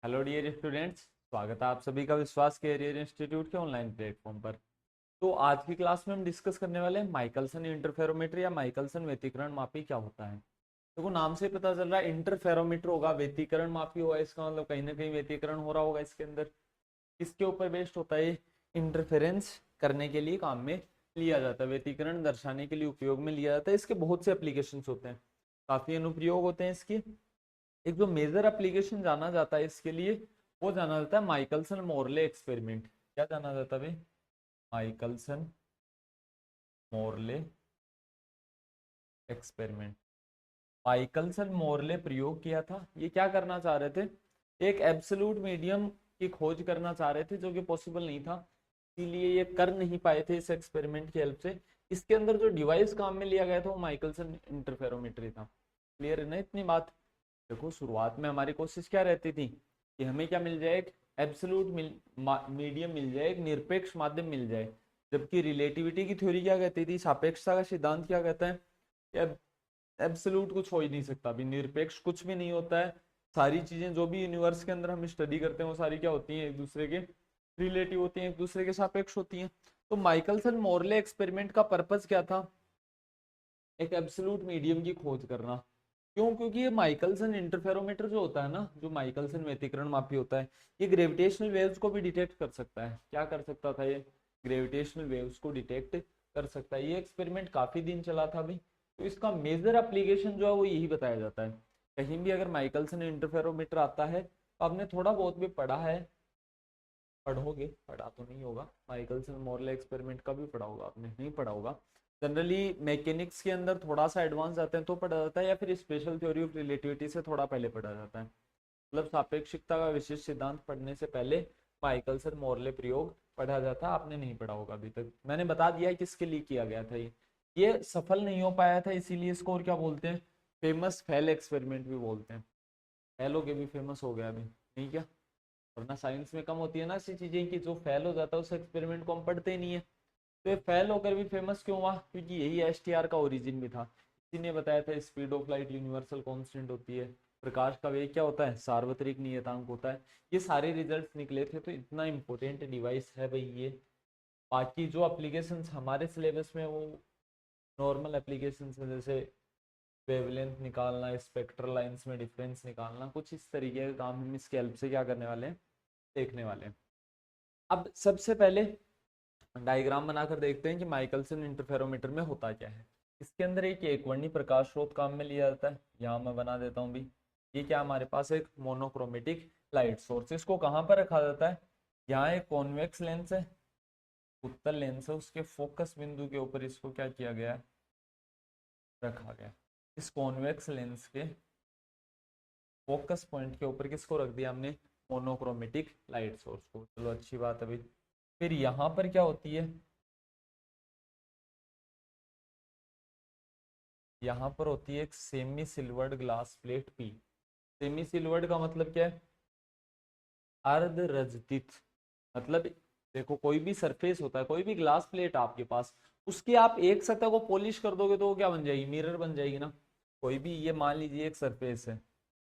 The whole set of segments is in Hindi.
हेलो डियर स्टूडेंट्स, स्वागत है आप सभी का विश्वास कैरियर इंस्टीट्यूट के ऑनलाइन प्लेटफॉर्म पर। तो आज की क्लास में हम डिस्कस करने वाले हैं माइकलसन इंटरफेरोमीटर या माइकलसन व्यतिकरण मापी क्या होता है। देखो नाम से पता चल रहा है इंटरफेरोमीटर होगा, व्यतिकरण मापी होगा, इसका मतलब कहीं ना कहीं व्यतिकरण हो रहा होगा इसके अंदर। किसके ऊपर बेस्ड होता है? इंटरफेरेंस करने के लिए काम में लिया जाता है, व्यतिकरण दर्शाने के लिए उपयोग में लिया जाता है। इसके बहुत से एप्लीकेशन होते हैं, काफी अनुप्रयोग होते हैं इसके। एक जो मेजर एप्लीकेशन जाना जाता है इसके लिए, वो जाना जाता है माइकलसन मोरले एक्सपेरिमेंट। क्या जाना जाता है भाई? Michelson Morley experiment. Michelson Morley प्रयोग किया था। ये क्या करना चाह रहे थे? एक एब्सोल्यूट मीडियम की खोज करना चाह रहे थे, जो कि पॉसिबल नहीं था, इसीलिए ये कर नहीं पाए थे इस एक्सपेरिमेंट की हेल्प से। इसके अंदर जो डिवाइस काम में लिया गया था वो माइकलसन इंटरफेरोमीटर ही था। क्लियर है ना इतनी बात? देखो शुरुआत में हमारी कोशिश क्या रहती थी कि हमें क्या मिल जाए, एक एब्सोल्यूट मीडियम मिल जाए, एक निरपेक्ष माध्यम मिल जाए। जबकि रिलेटिविटी की थ्योरी क्या कहती थी, सापेक्षता का सिद्धांत क्या कहता है कि एब्सोल्यूट कुछ हो ही नहीं सकता, अभी निरपेक्ष कुछ भी नहीं होता है। सारी चीजें जो भी यूनिवर्स के अंदर हम स्टडी करते हैं वो सारी क्या होती हैं, एक दूसरे के रिलेटिव होती हैं, एक दूसरे के सापेक्ष होती हैं। तो माइकलसन मोरले एक्सपेरिमेंट का पर्पस क्या था? एक एब्सोल्यूट मीडियम की खोज करना। क्यों? क्योंकि ये माइकलसन इंटरफेरोमीटर जो होता है ना, जो माइकलसन व्यतिकरण मापी होता है, ये ग्रेविटेशनल वेव्स को भी डिटेक्ट कर सकता है। क्या कर सकता था ये? ग्रेविटेशनल वेव्स को डिटेक्ट कर सकता है। ये एक्सपेरिमेंट काफी दिन चला था भाई। तो इसका मेजर एप्लीकेशन जो है वो यही बताया जाता है। कहीं भी अगर माइकलसन इंटरफेरोमीटर आता है तो आपने थोड़ा बहुत भी पढ़ा है, पढ़ोगे, पढ़ा तो नहीं होगा, माइकलसन मोरले एक्सपेरिमेंट का भी पढ़ा होगा आपने, नहीं पढ़ा होगा। जनरली मैकेनिक्स के अंदर थोड़ा सा एडवांस जाते हैं तो पढ़ा जाता है, या फिर स्पेशल थ्योरी ऑफ रिलेटिविटी से थोड़ा पहले पढ़ा जाता है। मतलब सापेक्षिकता का विशिष्ट सिद्धांत पढ़ने से पहले माइकलसन मोरले प्रयोग पढ़ा जाता है। आपने नहीं पढ़ा होगा अभी तक। मैंने बता दिया है किसके लिए किया गया था ये सफल नहीं हो पाया था, इसीलिए इसको और क्या बोलते हैं, फेमस फेल एक्सपेरिमेंट भी बोलते हैं। फेल हो के भी फेमस हो गया अभी, नहीं क्या? वरना साइंस में कम होती है ना ऐसी चीजें कि जो फेल हो जाता है उस एक्सपेरिमेंट को हम पढ़ते ही नहीं है। तो ये फेल होकर भी फेमस क्यों हुआ? क्योंकि यही एसटीआर का ओरिजिन भी था। इसी ने बताया था speed of light universal constant होती है, प्रकाश का वेग क्या होता है, सार्वत्रिक नियतांक होता है। ये सारे रिजल्ट्स निकले थे, तो इतना इंपॉर्टेंट डिवाइस है भाई ये। बाकी जो एप्लीकेशंस हमारे सिलेबस में वो नॉर्मल एप्लीकेशंस है, जैसे वेवलेंथ निकालना, स्पेक्ट्रल लाइंस में डिफरेंस निकालना, कुछ इस तरीके का काम हम इसके हेल्प से क्या करने वाले हैं, देखने वाले हैं। अब सबसे पहले डायग्राम बनाकर देखते हैं कि माइकलसन इंटरफेरोमीटर में होता क्या है। इसके अंदर एक एकवर्णी प्रकाश स्रोत काम में लिया जाता है। यहाँ मैं बना देता हूँ भी। ये क्या, हमारे पास एक मोनोक्रोमेटिक लाइट सोर्स। इसको कहाँ पर रखा जाता है? यहाँ एक कॉन्वेक्स लेंस है, उत्तल लेंस है, उसके फोकस बिंदु के ऊपर इसको क्या किया गया है, रखा गया। इस कॉन्वेक्स लेंस के फोकस पॉइंट के ऊपर किसको रख दिया हमने? मोनोक्रोमेटिक लाइट सोर्स को। चलो अच्छी बात है भाई। फिर यहाँ पर क्या होती है? यहाँ पर होती है एक semi silvered glass plate P. Semi silvered का मतलब क्या है? अर्ध रजतित। मतलब देखो कोई भी सरफेस होता है, कोई भी ग्लास प्लेट आपके पास, उसकी आप एक सतह को पॉलिश कर दोगे तो वो क्या बन जाएगी, मिरर बन जाएगी ना। कोई भी, ये मान लीजिए एक सरफेस है,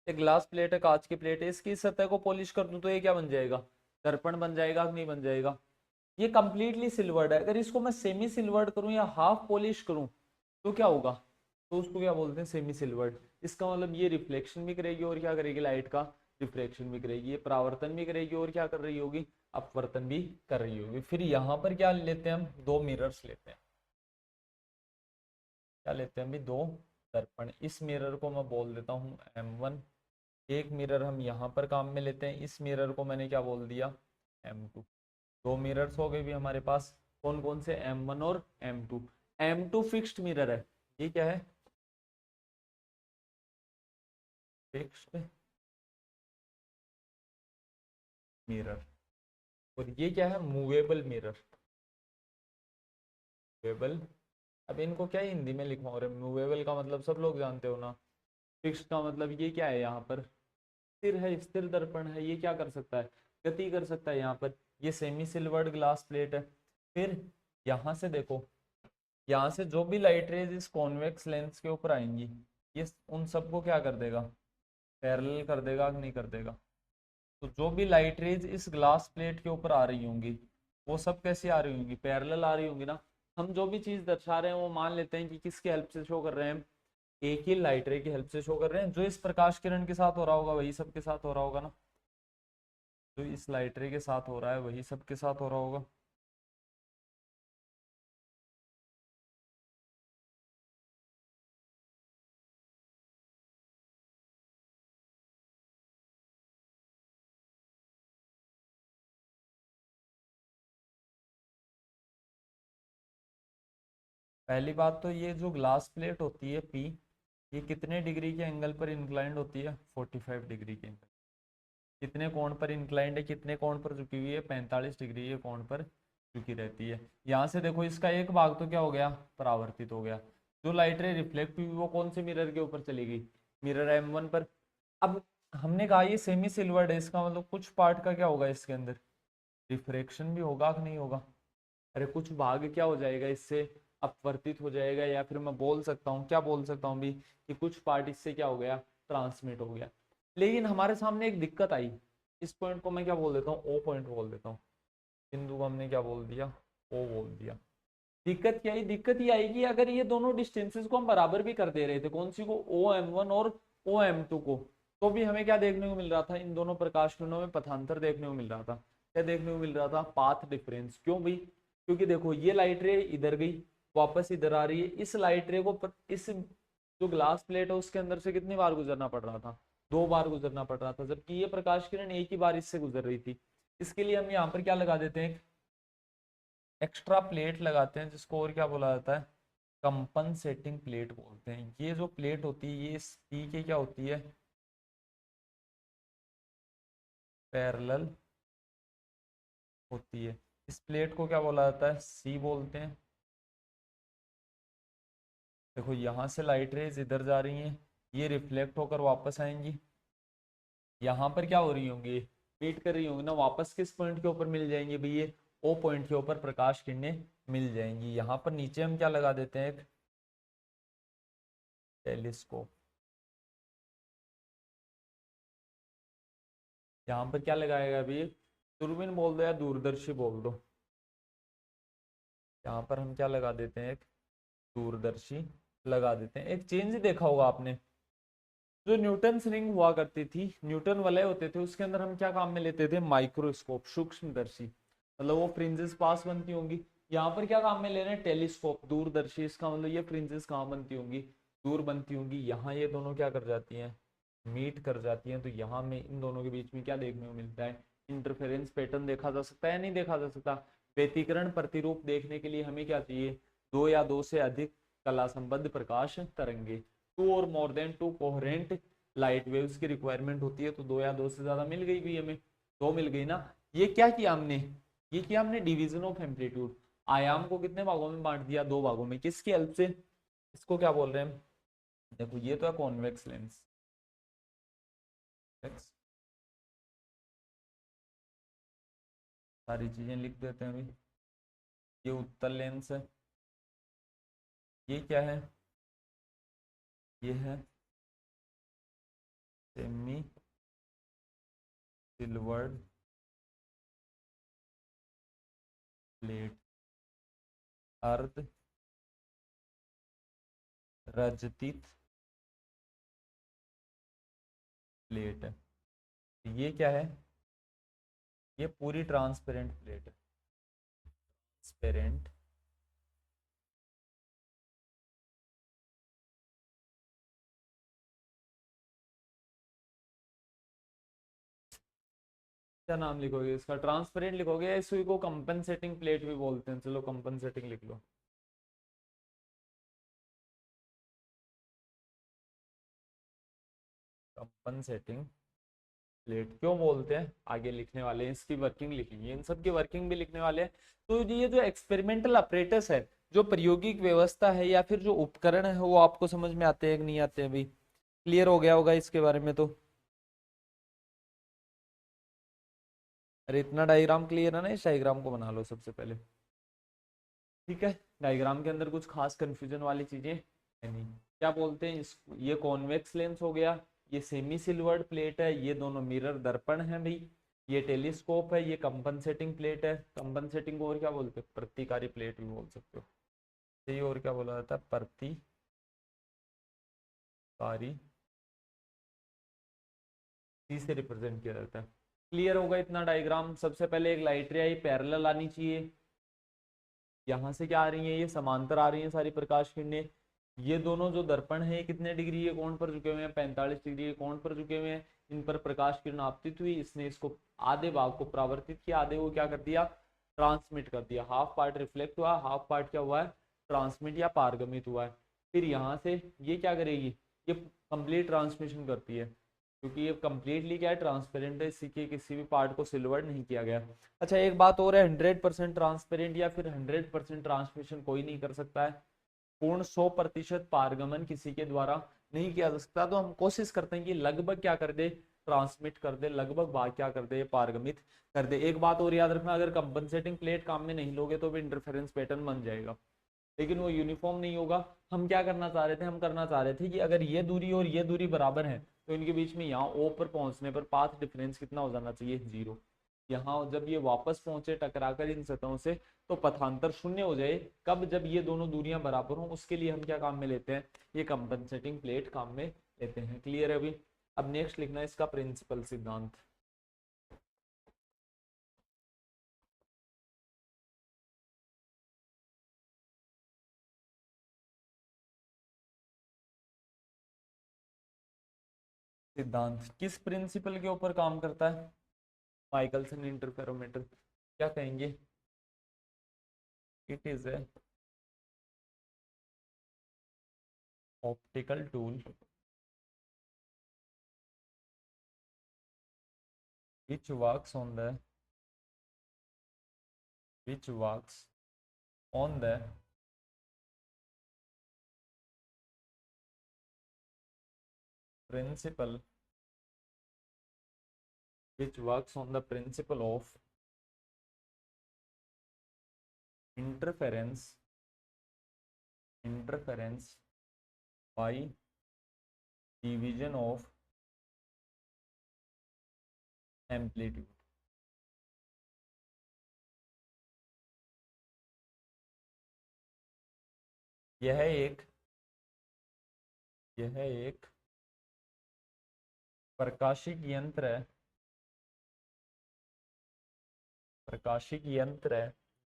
एक ग्लास प्लेट है, कांच की प्लेट है, इसकी सतह को पॉलिश कर दूं तो ये क्या बन जाएगा, दर्पण बन जाएगा कि नहीं बन जाएगा? ये कंप्लीटली सिल्वर्ड है। अगर इसको मैं सेमी सिल्वर्ड करूं या हाफ पॉलिश करूं तो क्या होगा? तो उसको क्या बोलते हैं, सेमी सिल्वर्ड। इसका मतलब ये रिफ्लेक्शन भी करेगी और क्या करेगी, लाइट का रिफ्लेक्शन भी करेगी, ये परावर्तन भी करेगी और क्या कर रही होगी, अपवर्तन भी कर रही होगी। फिर यहाँ पर क्या लेते हैं हम, दो मिरर्स लेते हैं। क्या लेते हैं अभी, दो दर्पण। इस मिरर को मैं बोल देता हूँ M1। एक मिरर हम यहाँ पर काम में लेते हैं, इस मिरर को मैंने क्या बोल दिया, M2। दो मिरर्स हो गए भी हमारे पास। कौन कौन से, M1 और M2। M2 फिक्स्ड मिरर है। ये क्या है, फिक्स्ड मिरर। और ये क्या है, मूवेबल मिरर। मूवेबल। अब इनको क्या हिंदी में लिखवा रहे, मूवेबल का मतलब सब लोग जानते हो ना। फिक्स्ड का मतलब ये क्या है, यहाँ पर स्थिर है, स्थिर दर्पण है, ये क्या कर सकता है, गति कर सकता है यहाँ पर। ये सेमी सिल्वर्ड ग्लास प्लेट है। फिर यहाँ से देखो, यहाँ से जो भी लाइट रेज इस कॉन्वेक्स लेंस के ऊपर आएंगी, ये उन सबको क्या कर देगा, पैरेलल कर देगा कि नहीं कर देगा? तो जो भी लाइट रेज इस ग्लास प्लेट के ऊपर आ रही होंगी वो सब कैसी आ रही होंगी, पैरेलल आ रही होंगी ना। हम जो भी चीज दर्शा रहे हैं वो मान लेते हैं कि किसकी हेल्प से शो कर रहे हैं, एक ही लाइट रे की हेल्प से शो कर रहे हैं। जो इस प्रकाश किरण के साथ हो रहा होगा वही सबके साथ हो रहा होगा ना, जो इस लाइट रे के साथ हो रहा है वही सबके साथ हो रहा होगा। पहली बात तो ये जो ग्लास प्लेट होती है पी, ये कितने डिग्री के एंगल पर इंक्लाइंड होती है, 45 डिग्री के एंगल। कितने कोण पर इंक्लाइंड है, कितने कोण पर झुकी हुई है, 45 डिग्री के कोण पर झुकी रहती है। यहाँ से देखो इसका एक भाग तो क्या हो गया, परावर्तित हो गया। जो लाइट रे रिफ्लेक्ट हुई वो कौन से मिरर के ऊपर चली गई, मिरर M1 पर। अब हमने कहा ये सेमी सिल्वर्ड है, इसका मतलब कुछ पार्ट का क्या होगा इसके अंदर, रिफ्रैक्शन भी होगा कि नहीं होगा। अरे कुछ भाग क्या हो जाएगा इससे अपवर्तित हो जाएगा, या फिर मैं बोल सकता हूँ, क्या बोल सकता हूँ भी, कि कुछ पार्ट इससे क्या हो गया, ट्रांसमिट हो गया। लेकिन हमारे सामने एक दिक्कत आई, इस पॉइंट को मैं क्या बोल देता हूँ, ओ पॉइंट बोल देता हूँ। बिंदु को हमने क्या बोल दिया, ओ बोल दिया। दिक्कत क्या है, दिक्कत ये आएगी अगर ये दोनों डिस्टेंसेस को हम बराबर भी कर दे रहे थे, कौन सी को, OM1 और OM2 को, तो भी हमें क्या देखने को मिल रहा था, इन दोनों प्रकाश किरणों में पथांतर देखने को मिल रहा था। क्या देखने को मिल रहा था, पाथ डिफरेंस। क्यों भाई, क्योंकि देखो ये लाइट रे इधर गई वापस इधर आ रही है, इस लाइट रे को इस जो ग्लास प्लेट है उसके अंदर से कितनी बार गुजरना पड़ रहा था, 2 बार गुजरना पड़ रहा था, जबकि ये प्रकाश किरण एक ही बार इससे गुजर रही थी। इसके लिए हम यहाँ पर क्या लगा देते हैं, एक्स्ट्रा प्लेट लगाते हैं, जिसको और क्या बोला जाता है, कंपनसेटिंग प्लेट बोलते हैं। ये जो प्लेट होती है ये इस पी के क्या होती है, पैरेलल होती है। इस प्लेट को क्या बोला जाता है, सी बोलते हैं। देखो यहाँ से लाइट रेज इधर जा रही हैं, ये रिफ्लेक्ट होकर वापस आएंगी, यहाँ पर क्या हो रही होंगी, मीट कर रही होंगी ना, वापस किस पॉइंट के ऊपर मिल जाएंगे भाई, ये ओ पॉइंट के ऊपर प्रकाश किरणें मिल जाएंगी। यहाँ पर नीचे हम क्या लगा देते हैं, एक टेलीस्कोप। यहाँ पर क्या लगाएगा अभी, दूरबीन बोल दो या दूरदर्शी बोल दो। यहाँ पर हम क्या लगा देते हैं, एक दूरदर्शी लगा देते हैं। एक चेंज देखा होगा आपने, जो न्यूटन रिंग हुआ करती थी, न्यूटन वलय होते थे, उसके अंदर हम क्या काम में लेते थे, माइक्रोस्कोप, सूक्ष्मदर्शी, मतलब वो फ्रिंजेस पास बनती होंगी। यहाँ पर क्या काम में ले रहे हैं, टेलीस्कोप, दूरदर्शी। इसका मतलब ये फ्रिंजेस कहाँ बनती होंगी, दूर बनती होंगी। यहाँ ये दोनों क्या कर जाती हैं, मीट कर जाती हैं। तो यहाँ में इन दोनों के बीच में क्या देखने को मिलता है, इंटरफेरेंस पैटर्न देखा जा सकता है, नहीं देखा जा सकता। व्यतिकरण प्रतिरूप देखने के लिए हमें क्या चाहिए, 2 या 2 से अधिक कला संबद्ध प्रकाश तरंगे, 2 और more than 2 coherent light waves की रिक्वायरमेंट होती है। तो 2 या 2 से ज्यादा मिल गई भी हमें, 2 मिल गई ना। ये क्या किया हमने, ये किया हमने डिवीजन ऑफ एम्पलीट्यूड, आयाम को कितने भागों में बांट दिया, 2 भागों में। किसकी हेल्प से, इसको क्या बोल रहे हैं, देखो ये तो है कॉन्वेक्स लेंस, सारी चीजें लिख देते हैं अभी। ये उत्तल लेंस है, ये क्या है, ये है सेमी सिल्वर्ड प्लेट, अर्ध रजतित प्लेट है। ये क्या है, ये पूरी ट्रांसपेरेंट प्लेट है, ट्रांसपेरेंट। क्या नाम लिखोगे इसका, ट्रांसपेरेंट लिखोगे या इसी को कंपनसेटिंग प्लेट भी बोलते हैं, चलो कंपनसेटिंग लिख लो। कंपनसेटिंग प्लेट क्यों बोलते हैं, आगे लिखने वाले हैं, इसकी वर्किंग लिखेंगे, इन सब की वर्किंग भी लिखने वाले हैं। तो ये जो एक्सपेरिमेंटल अपरेटस है, जो प्रायोगिक व्यवस्था है या फिर जो उपकरण है, वो आपको समझ में आते हैं कि नहीं आते हैं भाई, क्लियर हो गया होगा इसके बारे में तो। अरे इतना डायग्राम क्लियर है ना, इस डायग्राम को बना लो सबसे पहले, ठीक है। डायग्राम के अंदर कुछ खास कंफ्यूजन वाली चीजें है नहीं। क्या बोलते हैं इस, ये कॉन्वेक्स लेंस हो गया, ये सेमी सिल्वर्ड प्लेट है, ये दोनों मिरर दर्पण है भाई, ये टेलीस्कोप है, ये कंपनसेटिंग प्लेट है। कंपनसेटिंग को और क्या बोलते हैं, प्रतिकारी प्लेट भी बोल सकते हो, ये और क्या बोला जाता है, प्रतिकारी, से रिप्रेजेंट किया जाता है। क्लियर होगा इतना डायग्राम। सबसे पहले एक लाइट रे आई पैरेलल आनी चाहिए, यहाँ से क्या आ रही है, ये समांतर आ रही है सारी प्रकाश किरणें। ये दोनों जो दर्पण है कितने डिग्री के कोण पर झुके हुए हैं, 45 डिग्री के कोण पर झुके हुए हैं। इन पर प्रकाश किरण आपतित हुई, इसने इसको आधे भाग को परावर्तित किया, आधे को क्या कर दिया, ट्रांसमिट कर दिया। हाफ पार्ट रिफ्लेक्ट हुआ, हाफ पार्ट क्या हुआ है, ट्रांसमिट या पारगमित हुआ है। फिर यहाँ से ये क्या करेगी, ये कंप्लीट ट्रांसमिशन करती है, क्योंकि ये कंप्लीटली क्या है, ट्रांसपेरेंट है, इसी के किसी भी पार्ट को सिल्वर्ड नहीं किया गया। अच्छा एक बात और है, 100% ट्रांसपेरेंट या फिर 100% ट्रांसमिशन कोई नहीं कर सकता है, पूर्ण 100% पारगमन किसी के द्वारा नहीं किया जा सकता। तो हम कोशिश करते हैं कि लगभग क्या कर दे, ट्रांसमिट कर दे, लगभग भाग क्या कर दे, पारगमित कर दे। एक बात और याद रखना, अगर कंपनसेटिंग प्लेट काम में नहीं लोगे तो भी इंटरफेरेंस पैटर्न बन जाएगा, लेकिन वो यूनिफॉर्म नहीं होगा। हम क्या करना चाह रहे थे, हम करना चाह रहे थे कि अगर ये दूरी और ये दूरी बराबर है तो इनके बीच में यहाँ ओ पर पहुंचने पर पाथ डिफरेंस कितना हो जाना चाहिए, 0। यहाँ जब ये वापस पहुंचे टकराकर इन सतहों से तो पथांतर शून्य हो जाए। कब, जब ये दोनों दूरियां बराबर हों, उसके लिए हम क्या काम में लेते हैं, ये कंपनसेटिंग प्लेट काम में लेते हैं। क्लियर है अभी। अब नेक्स्ट लिखना है इसका प्रिंसिपल सिद्धांत। सिद्धांत किस प्रिंसिपल के ऊपर काम करता है, माइकलसन इंटरफेरोमीटर। क्या कहेंगे, it is a optical tool which works on the which works on the principle which works on the principle of interference by division of amplitude। यह एक प्रकाशिक यंत्र है,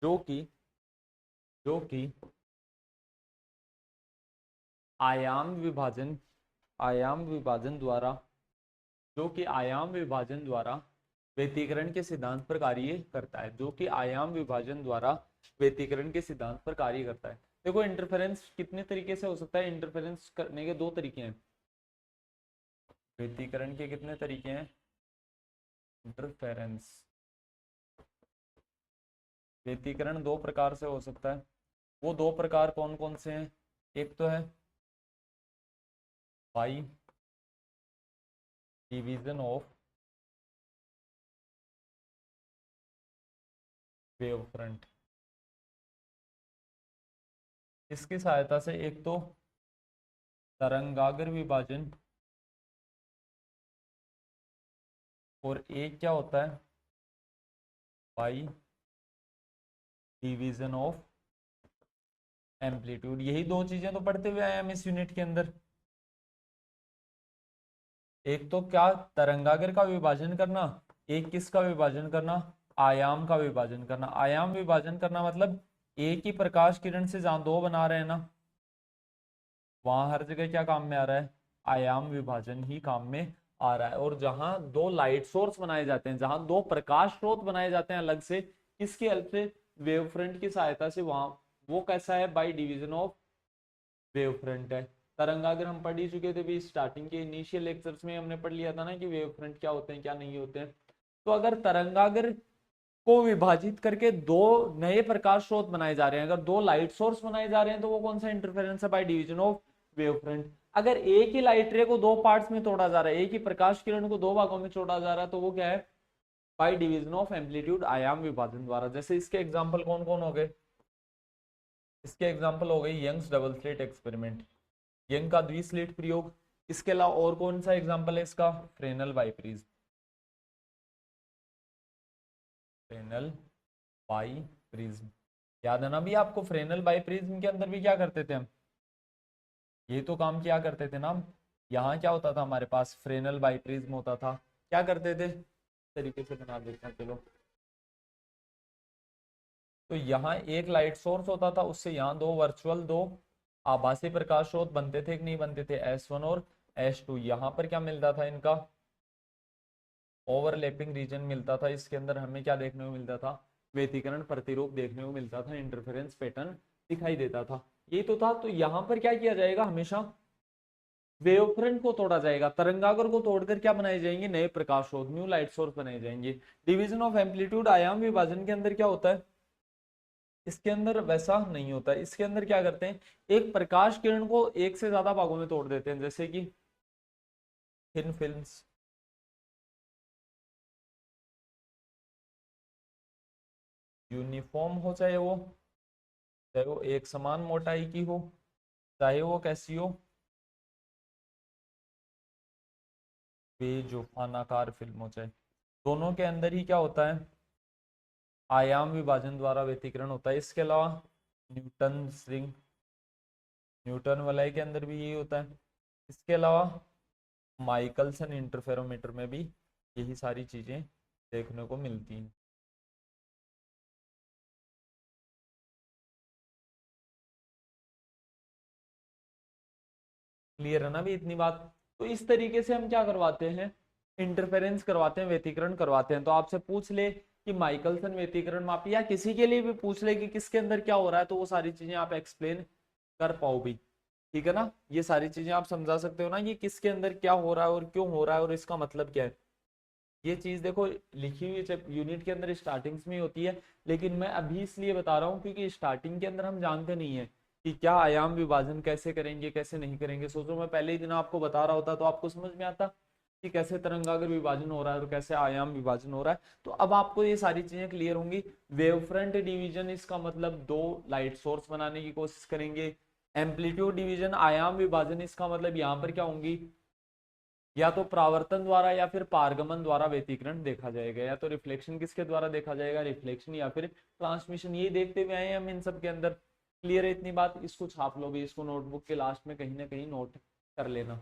जो कि आयाम विभाजन द्वारा व्यतिकरण के सिद्धांत पर कार्य करता है, जो कि आयाम विभाजन द्वारा व्यतिकरण के सिद्धांत पर कार्य करता है। देखो इंटरफेरेंस कितने तरीके से हो सकता है, इंटरफेरेंस करने के दो तरीके हैं, व्यतिकरण के कितने तरीके हैं, इंटरफेरेंस व्यतिकरण दो प्रकार से हो सकता है। वो दो प्रकार कौन कौन से हैं, एक तो है by division of wave front, इसकी सहायता से एक तो तरंगाग्र विभाजन, और एक क्या होता है, बाई डिवीजन ऑफ एम्पलीट्यूड। यही दो चीजें तो पढ़ते हुए आए हम इस यूनिट के अंदर। एक तो क्या, तरंगाग्र का विभाजन करना, एक किसका विभाजन करना, आयाम का विभाजन करना। आयाम विभाजन करना मतलब एक ही प्रकाश किरण से जहां दो बना रहे हैं ना, वहां हर जगह क्या काम में आ रहा है, आयाम विभाजन ही काम में आ रहा है। और जहां दो लाइट सोर्स बनाए जाते हैं, जहां दो प्रकाश स्रोत बनाए जाते हैं अलग से, किसकी हेल्प से, वेव फ्रंट की सहायता से, वहां वो कैसा है, by division of wave front है। तरंगाग्र हम पढ़ ही चुके थे भी, स्टार्टिंग के इनिशियल लेक्चर्स में हमने पढ़ लिया था ना कि वेव फ्रंट क्या होते हैं क्या नहीं होते हैं। तो अगर तरंगाग्र को विभाजित करके दो नए प्रकाश स्रोत बनाए जा रहे हैं, अगर दो लाइट सोर्स बनाए जा रहे हैं, तो वो कौन सा इंटरफेरेंस है, by division of wave front. अगर एक ही लाइट रे को दो पार्ट्स में तोड़ा जा रहा है, एक ही प्रकाश किरण को दो भागों में तोड़ा जा रहा है, तो वो क्या है, बाय डिवीजन ऑफ एम्पलीट्यूड, आयाम विभाजन द्वारा। जैसे इसके एग्जांपल कौन कौन हो गए, इसके एग्जांपल हो गए Young's double slit experiment, Young का द्विस्लिट प्रयोग, इसके अलावा और कौन सा एग्जांपल है इसका? फ्रेनल बाइप्रिज्म, फ्रेनल बाइप्रिज्म याद है ना भी आपको? फ्रेनल बाइप्रिज्म के अंदर भी क्या करते थे हम? ये तो काम क्या करते थे ना हम, यहाँ क्या होता था हमारे पास? फ्रेनल बाइप्रिज्म होता था। क्या करते थे? इस तरीके से बना देते हैं चलो। तो यहाँ एक लाइट सोर्स होता था, उससे यहाँ दो वर्चुअल, दो आभासी प्रकाश स्रोत बनते थे कि नहीं बनते थे? S1 और S2। यहाँ पर क्या मिलता था इनका? ओवरलैपिंग रीजन मिलता था। इसके अंदर हमें क्या देखने को मिलता था? व्यतिकरण प्रतिरूप देखने को मिलता था, इंटरफेरेंस पैटर्न दिखाई देता था। ये तो था। तो यहाँ पर क्या किया जाएगा? हमेशा वेव फ्रंट को तोड़ा जाएगा, तरंगागर को तोड़कर क्या बनाए जाएंगे? नए प्रकाश स्रोत, न्यू लाइट सोर्स बनाए जाएंगे। डिवीजन ऑफ एम्पलीट्यूड, आयाम विभाजन के अंदर क्या होता है? इसके अंदर वैसा नहीं होता है। इसके अंदर क्या करते हैं? एक प्रकाश किरण को एक से ज्यादा भागों में तोड़ देते हैं, जैसे कि थिन फिल्म्स, यूनिफॉर्म हो चाहे वो एक समान मोटाई की हो, चाहे वो कैसी हो, बेजुफानाकार फिल्म हो, चाहे दोनों के अंदर ही क्या होता है? आयाम विभाजन द्वारा व्यतिकरण होता है। इसके अलावा न्यूटन रिंग, न्यूटन वलय के अंदर भी यही होता है। इसके अलावा माइकलसन इंटरफेरोमीटर में भी यही सारी चीजें देखने को मिलती हैं। क्लियर है ना भी इतनी बात? तो इस तरीके से हम क्या करवाते हैं? इंटरफेरेंस करवाते हैं, व्यतिकरण करवाते हैं। तो आपसे पूछ ले कि माइकलसन व्यतिकरण मापी, या किसी के लिए भी पूछ ले कि किसके अंदर क्या हो रहा है, तो वो सारी चीजें आप एक्सप्लेन कर पाओ भी। ठीक है ना? ये सारी चीजें आप समझा सकते हो ना, ये किसके अंदर क्या हो रहा है और क्यों हो रहा है और इसका मतलब क्या है। ये चीज देखो लिखी हुई यूनिट के अंदर स्टार्टिंग्स में होती है, लेकिन मैं अभी इसलिए बता रहा हूँ क्योंकि स्टार्टिंग के अंदर हम जानते नहीं है कि क्या आयाम विभाजन कैसे करेंगे कैसे नहीं करेंगे। सोचो मैं पहले ही दिन आपको बता रहा होता तो आपको समझ में आता कि कैसे तरंगागर विभाजन हो रहा है और कैसे आयाम विभाजन हो रहा है। तो अब आपको ये सारी चीजें क्लियर होंगी। वेव फ्रंट डिवीजन, इसका मतलब दो लाइट सोर्स बनाने की कोशिश करेंगे। एम्पलीट्यूड डिवीजन, आयाम विभाजन, इसका मतलब यहाँ पर क्या होंगी? या तो परावर्तन द्वारा या फिर पारगमन द्वारा व्यतिकरण देखा जाएगा, या तो रिफ्लेक्शन किसके द्वारा देखा जाएगा? रिफ्लेक्शन या फिर ट्रांसमिशन। ये देखते हुए आए हैं हम इन सब के अंदर। क्लियर है इतनी बात? इसको छाप लो भी, इसको नोटबुक के लास्ट में कहीं ना कहीं नोट कर लेना।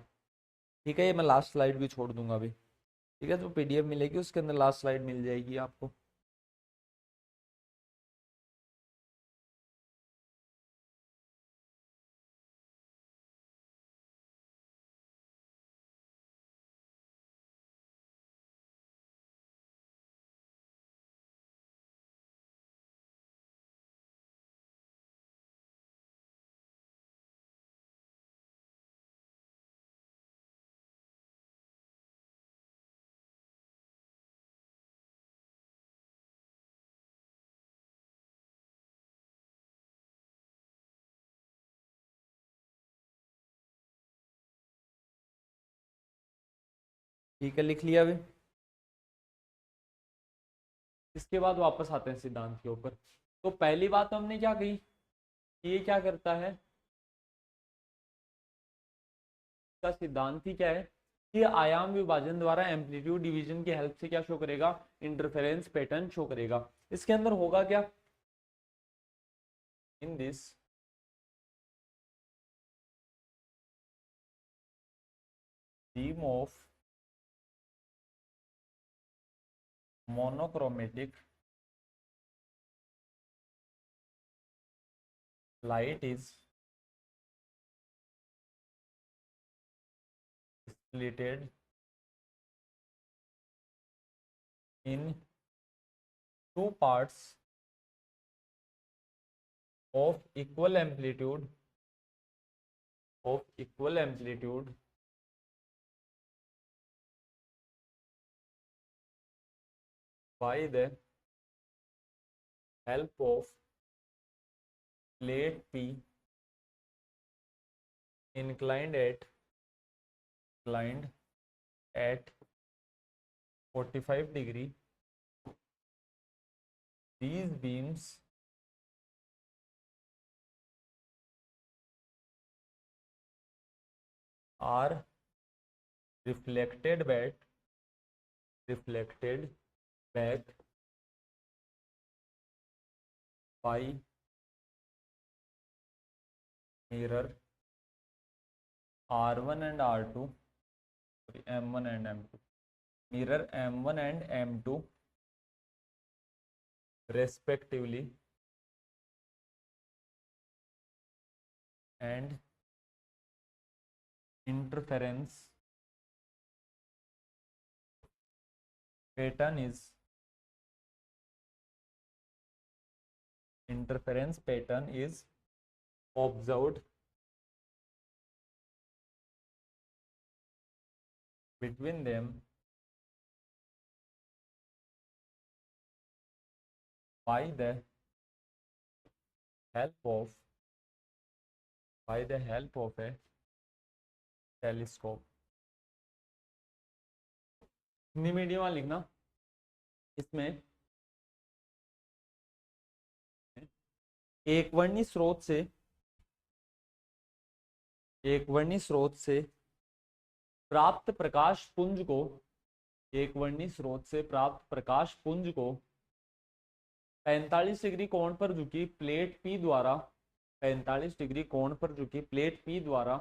ठीक है? ये मैं लास्ट स्लाइड भी छोड़ दूंगा अभी। ठीक है? जो पीडीएफ मिलेगी उसके अंदर लास्ट स्लाइड मिल जाएगी आपको। ठीक है, लिख लिया अभी। इसके बाद वापस आते हैं सिद्धांत के ऊपर। तो पहली बात हमने क्या कही कि ये क्या करता है? इसका सिद्धांत ही क्या है कि आयाम विभाजन द्वारा एम्पलीट्यूड डिवीजन की हेल्प से क्या शो करेगा? इंटरफेरेंस पैटर्न शो करेगा। इसके अंदर होगा क्या? In this beam of monochromatic light is splitted in two parts of equal amplitude by the help of plate P inclined at 45 degree. These beams are reflected back by mirror R1 and R2, sorry, M1 and M2, mirror M1 and M2 respectively, and interference pattern is observed between them by the help of a telescope. Hindi medium वाला लिखना। इसमें एक वर्णी स्रोत से प्राप्त प्रकाश पुंज को 45 डिग्री कोण पर झुकी प्लेट P द्वारा 45 डिग्री कोण पर झुकी प्लेट P द्वारा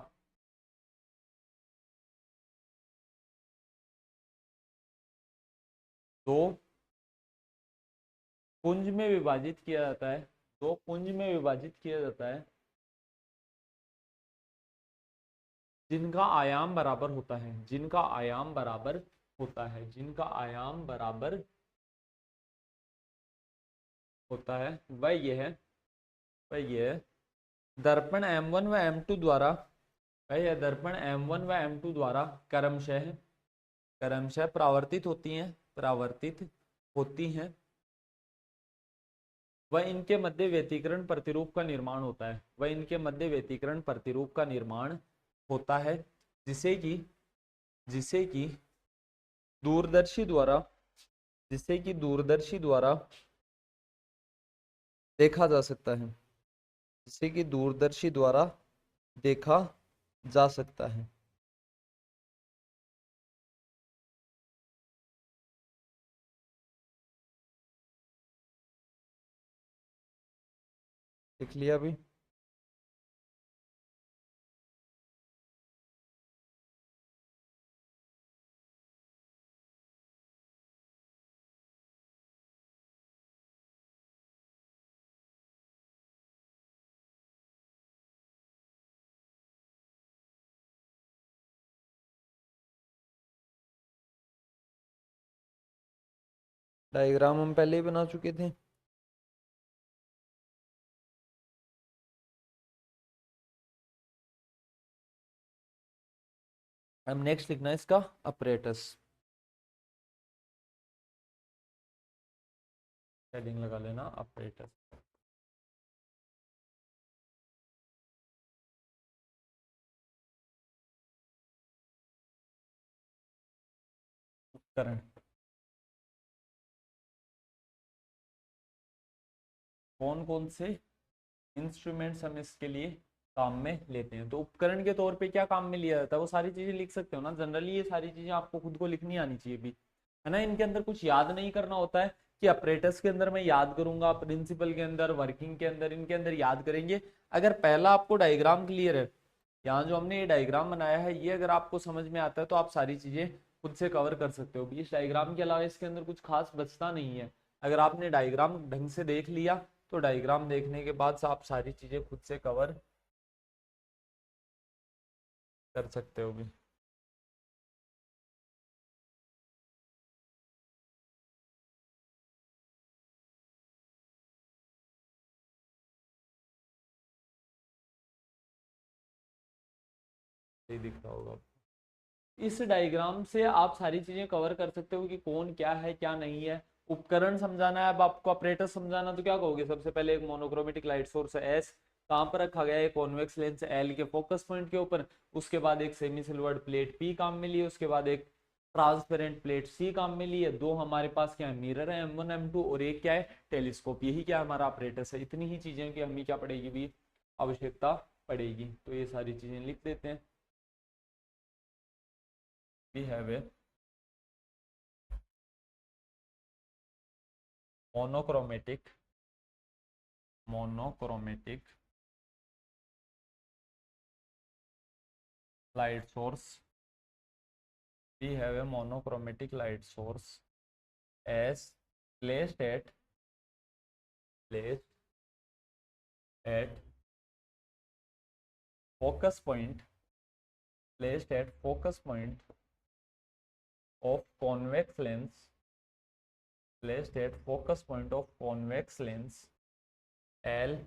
दो पुंज में विभाजित किया जाता है जिनका आयाम बराबर होता है वह यह दर्पण M1 व M2 द्वारा क्रमशः परावर्तित होती हैं वह इनके मध्य व्यतिकरण प्रतिरूप का निर्माण होता है जिसे कि दूरदर्शी द्वारा देखा जा सकता है लिख लिया अभी। डायग्राम हम पहले ही बना चुके थे। अब नेक्स्ट लिखना है इसका अपरेटस। हेडिंग लगा लेना अपरेटस। उपकरण कौन से इंस्ट्रूमेंट्स हम इसके लिए काम में लेते हैं। तो उपकरण के तौर पे क्या काम में लिया जाता है वो सारी चीजें लिख सकते हो ना। जनरली ये सारी चीजें आपको खुद को लिखनी आनी चाहिए भी, है ना। इनके अंदर कुछ याद नहीं करना होता है कि अपरेटस के अंदर मैं याद करूंगा, प्रिंसिपल के अंदर, वर्किंग के अंदर, इनके अंदर याद करेंगे। अगर पहला आपको डायग्राम क्लियर है, यहाँ जो हमने ये डायग्राम बनाया है ये अगर आपको समझ में आता है तो आप सारी चीजें खुद से कवर कर सकते हो। इस डायग्राम के अलावा इसके अंदर कुछ खास बचता नहीं है। अगर आपने डायग्राम ढंग से देख लिया तो डायग्राम देखने के बाद आप सारी चीजें खुद से कवर कर सकते हो भी। ये दिख रहा होगा। इस डायग्राम से आप सारी चीजें कवर कर सकते हो कि कौन क्या है क्या नहीं है। उपकरण समझाना है, अब आपको ऑपरेटर समझाना तो क्या कहोगे। सबसे पहले एक मोनोक्रोमेटिक लाइट सोर्स एस कहाँ पर रखा गया है, कॉन्वेक्स लेंस एल के फोकस पॉइंट के ऊपर। उसके बाद एक सेमी सिल्वर्ड प्लेट पी काम में ली है। उसके बाद एक ट्रांसपेरेंट प्लेट सी काम में ली है। दो हमारे पास क्या है, मिरर है M1 M2, और एक क्या है, टेलीस्कोप। यही क्या हमारा ऑपरेटर्स है। इतनी ही चीजें की हमें क्या पड़ेगी भी, आवश्यकता पड़ेगी। तो ये सारी चीजें लिख देते हैं। we have a monochromatic light source. We have a monochromatic light source as placed at focus point of convex lens L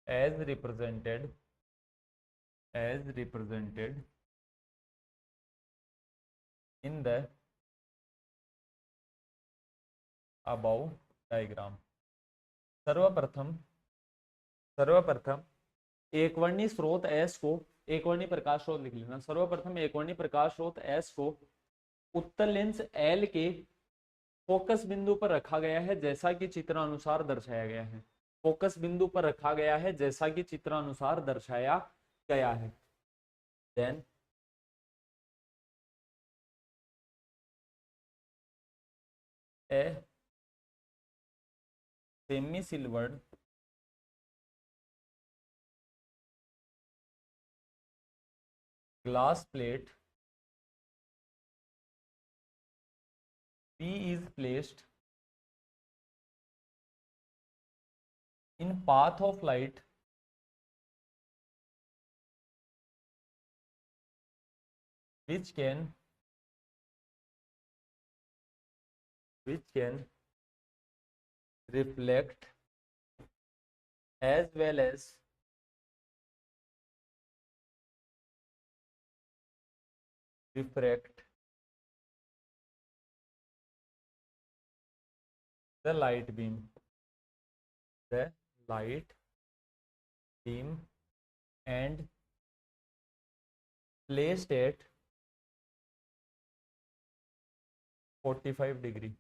as represented in the above diagram. सर्वप्रथम एकवर्णी स्रोत एस को, एकवर्णी प्रकाश स्रोत लिख लेना। सर्वप्रथम एकवर्णी प्रकाश स्रोत एस को उत्तल लेंस एल के फोकस बिंदु पर रखा गया है जैसा कि चित्रानुसार दर्शाया गया है। फोकस बिंदु पर रखा गया है जैसा कि चित्रानुसार दर्शाया गया है। Then a semi silvered glass plate P is placed in path of light which can reflect as well as refract the light beam and placed at 45 degree.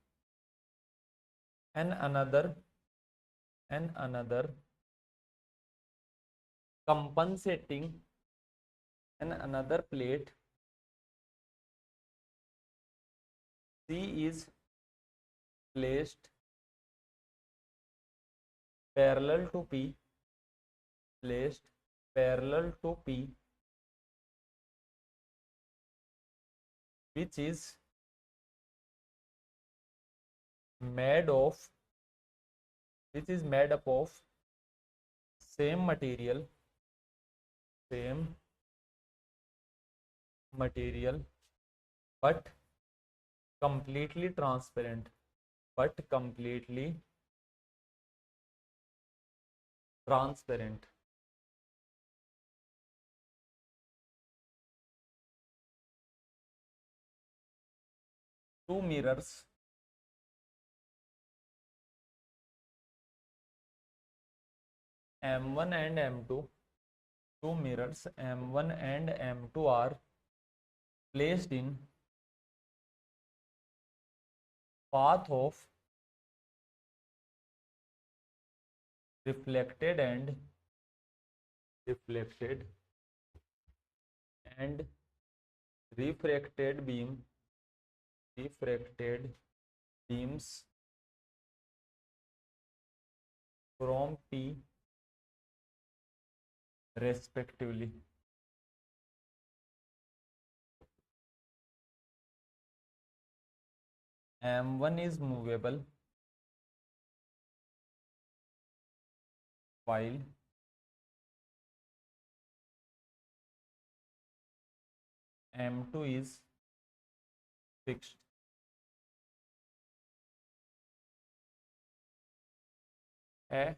And another compensating, and another plate C is placed parallel to P, which is made up of same material but completely transparent. 2 mirrors M1 and M2, are placed in path of reflected and refracted beams from P respectively. M1 is movable while M2 is fixed. A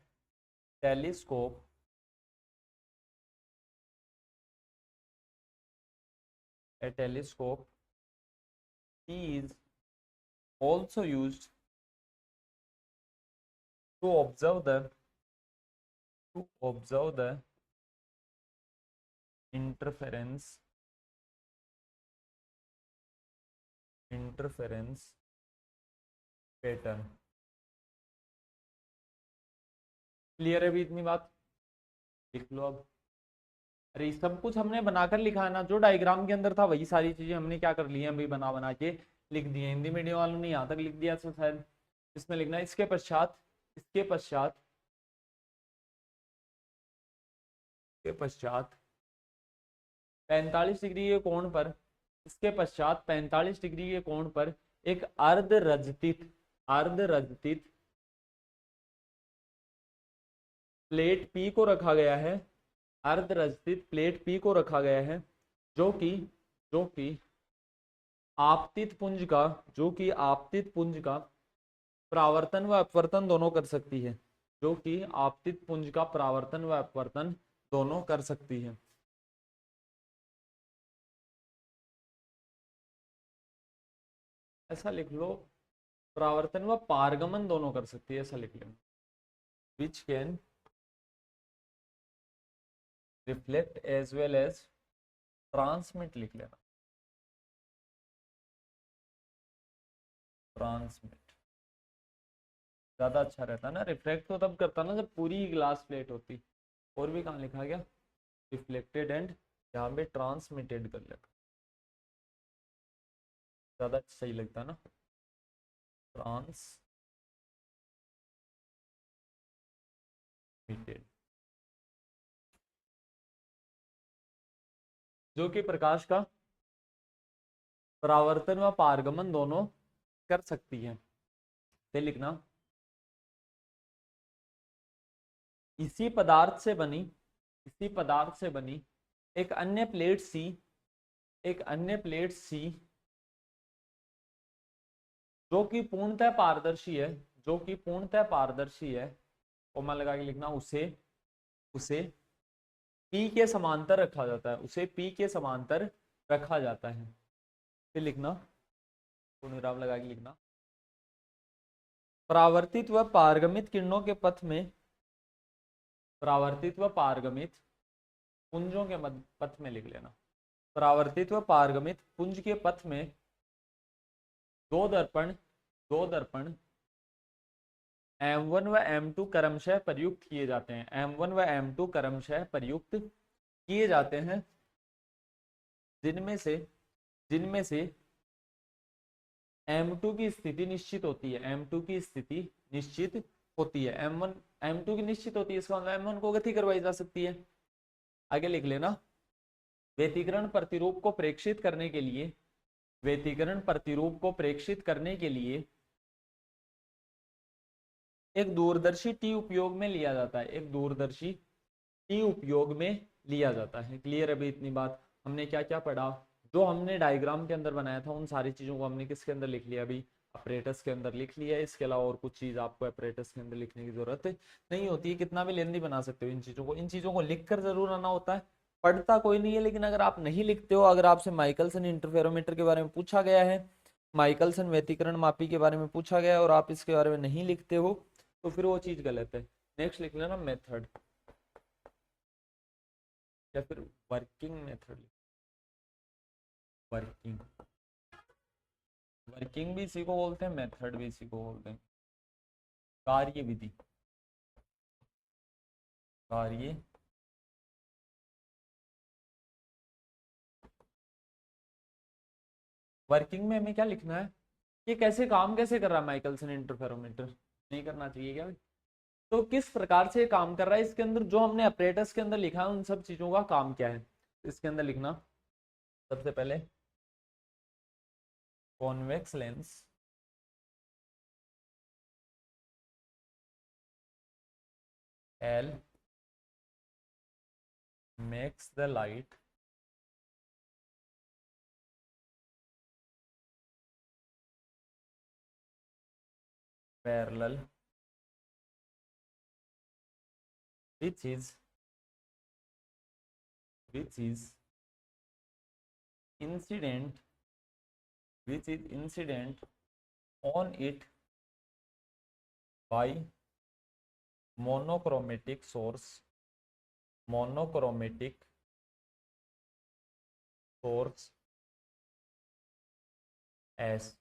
telescope P is also used to observe the interference pattern. Clear है अभी इतनी बात? लिख लो अब। अरे सब कुछ हमने बनाकर लिखा है ना, जो डायग्राम के अंदर था वही सारी चीजें हमने क्या कर ली हैं, अभी बना बना के लिख दी है। हिंदी मीडियम वालों ने यहाँ तक लिख दिया तो शायद इसमें लिखना है इसके पश्चात 45 डिग्री के कोण पर, इसके पश्चात 45 डिग्री के कोण पर एक अर्धरजतित प्लेट पी को रखा गया है, अर्धरजतित प्लेट पी को रखा गया है, जो कि जो कि आपतित पुंज का परावर्तन व अपवर्तन दोनों कर सकती है, जो कि आपतित पुंज का परावर्तन व अपवर्तन दोनों कर सकती है। ऐसा लिख लो, परावर्तन व पारगमन दोनों कर सकती है, ऐसा लिख लो, which can reflect as well as transmit, लिख लेना ट्रांसमिट, ज्यादा अच्छा रहता ना। रिफ्लेक्ट तो तब करता ना जब पूरी ग्लास प्लेट होती। और भी कहाँ लिखा गया, रिफ्लेक्टेड एंड यहाँ पे ट्रांसमिटेड कर लेता, ज्यादा सही लगता ना, ट्रांसमिटेड, जो कि प्रकाश का परावर्तन व पारगमन दोनों कर सकती है। तो लिखना, इसी पदार्थ से बनी एक अन्य प्लेट सी, जो कि पूर्णतः पारदर्शी है, कोमा लगा के लिखना, उसे पी के समांतर रखा जाता है, फिर लिखना, पूर्ण विराम लगा के लिखना, परावर्तित व पारगमित किरणों के पथ में, परावर्तित व पारगमित पुंजों के पथ में लिख लेना, परावर्तित व पारगमित पुंज के पथ में दो दर्पण M1 व M2 क्रमशः प्रयुक्त किए जाते हैं, M1 व M2 क्रमशः प्रयुक्त किए जाते हैं, जिनमें से M2 की स्थिति निश्चित होती है, M2 की स्थिति निश्चित होती है, M2 की निश्चित होती है, इसका मतलब M1 को गति करवाई जा सकती है। आगे लिख लेना, व्यतिकरण प्रतिरूप को प्रेक्षित करने के लिए एक दूरदर्शी टी उपयोग में लिया जाता है, क्लियर। अभी इतनी बात हमने क्या क्या पढ़ा, जो हमने डायग्राम के अंदर बनाया था उन सारी चीजों को हमने किसके अंदर लिख लिया, अभी अपरेटस के अंदर लिख लिया है। इसके अलावा और कुछ चीज आपको अपरेटस के अंदर लिखने की जरूरत नहीं होती है, कितना भी लेंदी बना सकते हो इन चीजों को लिख कर जरूर आना होता है, पढ़ता कोई नहीं है। लेकिन अगर आप नहीं लिखते हो, अगर आपसे माइकलसन इंटरफेरोमीटर के बारे में पूछा गया है, माइकलसन व्यतिकरण मापी के बारे में पूछा गया है और आप इसके बारे में नहीं लिखते हो, तो फिर वो चीज गलत है। नेक्स्ट लिख लेना मेथड, या फिर वर्किंग मेथड, वर्किंग भी इसी को बोलते हैं, मेथड भी इसी को बोलते हैं, कार्य विधि, कार्य वर्किंग में हमें क्या लिखना है, ये कैसे कर रहा है माइकलसन इंटरफेरोमीटर, नहीं करना चाहिए क्या भाई? तो किस प्रकार से काम कर रहा है, इसके अंदर जो हमने अपरेटस के अंदर लिखा है उन सब चीजों का काम क्या है, इसके अंदर लिखना, सबसे पहले convex lens L makes the light parallel which is incident on it by monochromatic source S।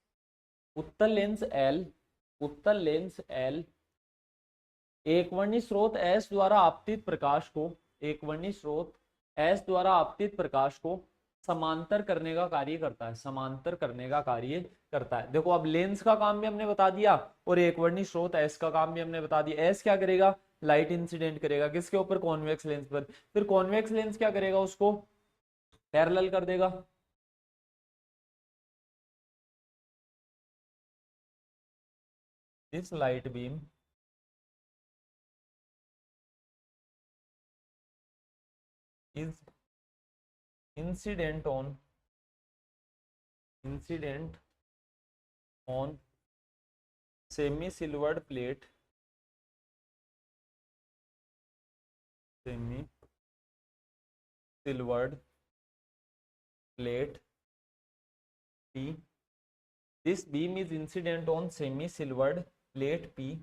उत्तल लेंस L एकवर्णी स्रोत S द्वारा आपतित प्रकाश को एस द्वारा आपतित प्रकाश को समांतर करने का कार्य करता है, समांतर करने का कार्य करता है। देखो अब लेंस का काम भी हमने बता दिया और एक वर्णी स्रोत एस का काम भी हमने बता दिया। एस क्या करेगा, लाइट इंसिडेंट करेगा किसके ऊपर, कॉन्वेक्स लेंस पर। फिर कॉन्वेक्स लेंस क्या करेगा, उसको पैरेलल कर देगा। This light beam is incident on semi silvered plate, semi silvered plate P. This beam is incident on semi silvered plate P,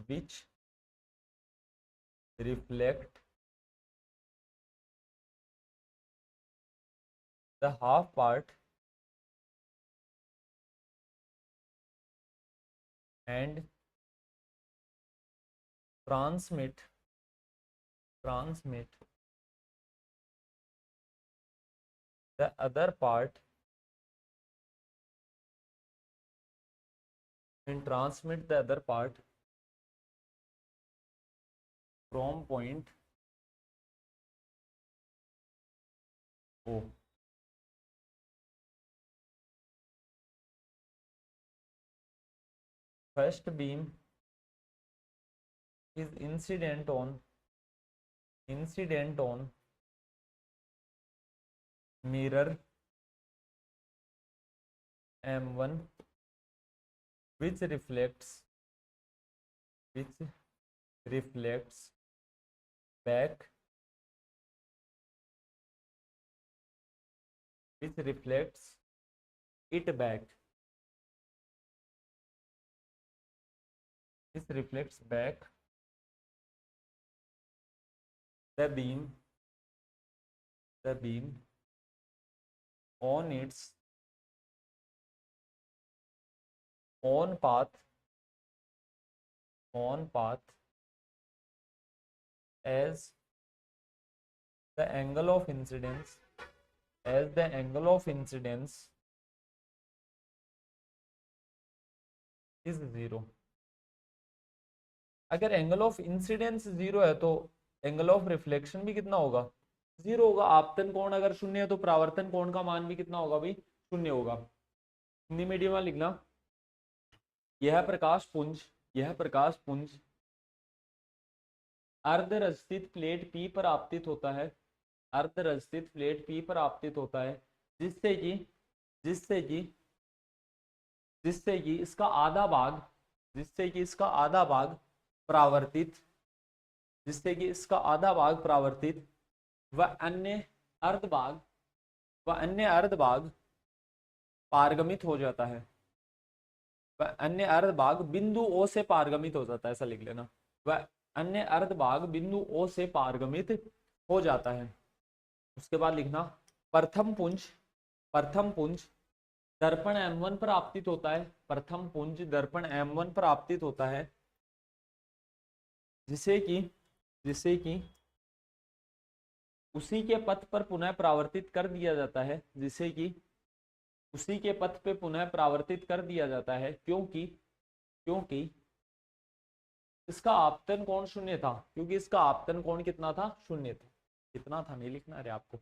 which reflect the half part and transmit the other part from point O. First beam is incident on mirror M1, which reflects back which reflects it back this reflects back the beam on its own path as the angle of incidence is 0। अगर एंगल ऑफ इंसिडेंस 0 है तो एंगल ऑफ रिफ्लेक्शन भी कितना होगा, 0 होगा। आपतन कोण अगर शून्य है तो परावर्तन कोण का मान भी कितना होगा भाई, शून्य होगा। हिंदी मीडियम में लिखना, यह प्रकाश पुंज अर्धरचित प्लेट P पर आपतित होता है, जिससे कि इसका आधा भाग परावर्तित व अन्य अर्ध भाग पारगमित हो जाता है, अन्य अर्ध भाग बिंदु O से पारगमित हो जाता है, ऐसा लिख लेना। वह अन्य अर्ध भाग बिंदु O से पारगमित हो जाता है। उसके बाद लिखना, प्रथम पुंज दर्पण M1 पर आपतित होता है, प्रथम पुंज दर्पण M1 पर आपतित होता है, जिसे कि उसी के पथ पर पुनः परावर्तित कर दिया जाता है, क्योंकि इसका आपतन कोण शून्य था, कितना था, शून्य था। कितना था नहीं लिखना, अरे आपको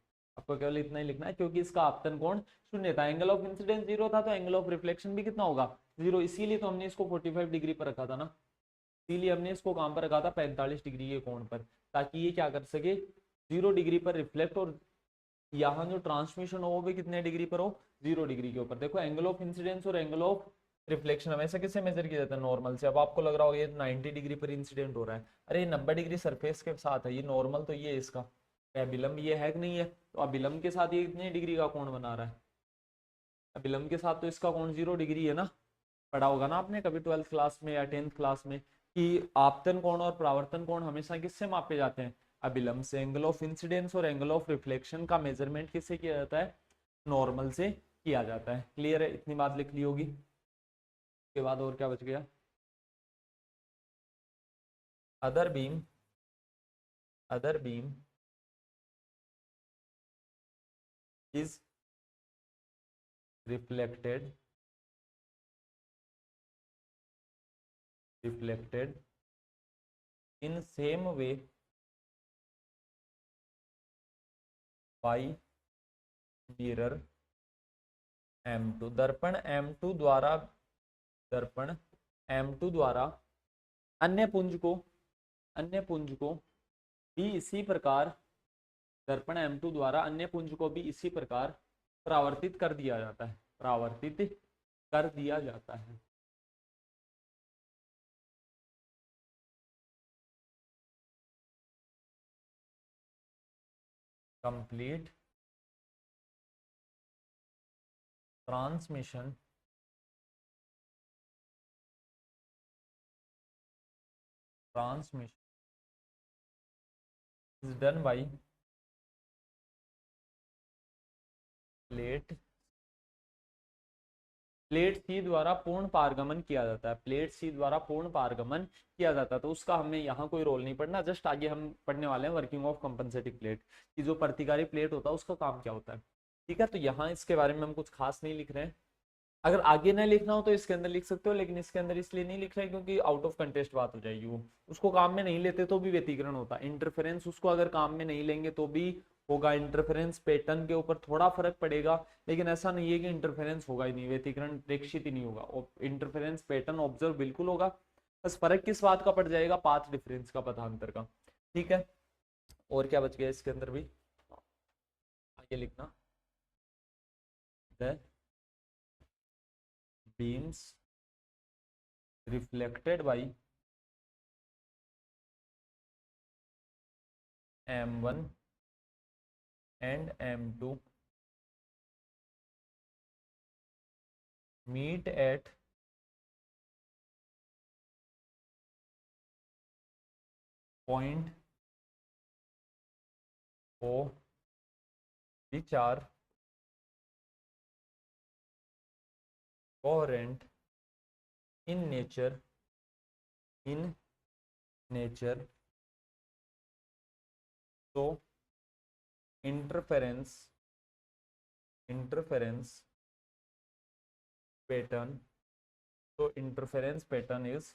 केवल इतना ही लिखना है, क्योंकि इसका आपतन कोण शून्य था। एंगल ऑफ इंसिडेंस 0 था तो एंगल ऑफ रिफ्लेक्शन भी कितना होगा, 0। इसीलिए तो हमने इसको 45 डिग्री पर रखा था ना, इसीलिए हमने इसको कहां पर रखा था, 45 डिग्री के कोण पर, ताकि ये क्या कर सके, 0 डिग्री पर रिफ्लेक्ट, और यहाँ जो ट्रांसमिशन हो वो भी कितने डिग्री पर हो, 0 डिग्री के ऊपर। देखो एंगल ऑफ इंसिडेंस और एंगल ऑफ रिफ्लेक्शन हमेशा किससे मेजर किया जाता है, नॉर्मल से। अब आपको लग रहा होगा ये 90 डिग्री पर इंसिडेंट हो रहा है, अरे 90 डिग्री सरफेस के साथ है, ये नॉर्मल तो ये है इसका, अभिलंब ये है कि नहीं है, तो अभिलंब के साथ ये कितने डिग्री का कोण बना रहा है, अभिलंब के साथ तो इसका कोण 0 डिग्री है ना। पढ़ा होगा ना आपने कभी 12th क्लास में या 10th क्लास में कि आपतन कोण और परावर्तन कोण हमेशा किससे मापे जाते हैं, अभिलंब से। एंगल ऑफ इंसिडेंस और एंगल ऑफ रिफ्लेक्शन का मेजरमेंट किससे किया जाता है, नॉर्मल से किया जाता है। क्लियर है, इतनी बात लिख ली होगी। उसके बाद और क्या बच गया, other beam is reflected in same way by mirror M2। दर्पण M2 द्वारा अन्य पुंज को भी इसी प्रकार दर्पण M2 द्वारा अन्य पुंज को भी इसी प्रकार परावर्तित कर दिया जाता है। Complete transmission is done by plate C द्वारा पूर्ण पारगमन किया जाता है। तो उसका हमें यहाँ कोई रोल नहीं पड़ना। जस्ट आगे हम पढ़ने वाले हैं वर्किंग ऑफ कंपनसेटिंग प्लेट की, जो प्रतिकारी प्लेट होता है उसका काम क्या होता है। ठीक है, तो यहाँ इसके बारे में हम कुछ खास नहीं लिख रहे हैं। अगर आगे ना लिखना हो तो इसके अंदर लिख सकते हो, लेकिन इसके अंदर इसलिए नहीं लिख रहे क्योंकि आउट ऑफ कंटेस्ट बात हो जाएगी। वो उसको काम में नहीं लेते तो भी व्यतिकरण होता है। इंटरफेरेंस उसको अगर काम में नहीं लेंगे तो भी होगा। इंटरफेरेंस पैटर्न के ऊपर थोड़ा फर्क पड़ेगा, लेकिन ऐसा नहीं है कि इंटरफेरेंस होगा ही नहीं, व्यतिकरण प्रेक्षित ही नहीं होगा। इंटरफेरेंस पैटर्न ऑब्जर्व बिल्कुल होगा, बस फर्क किस बात का पड़ जाएगा, पाथ डिफरेंस का, पथांतर का। ठीक है, और क्या बच गया इसके अंदर भी आगे लिखना, beams reflected by M1 and M2 meet at point O which are coherent in nature so interference pattern is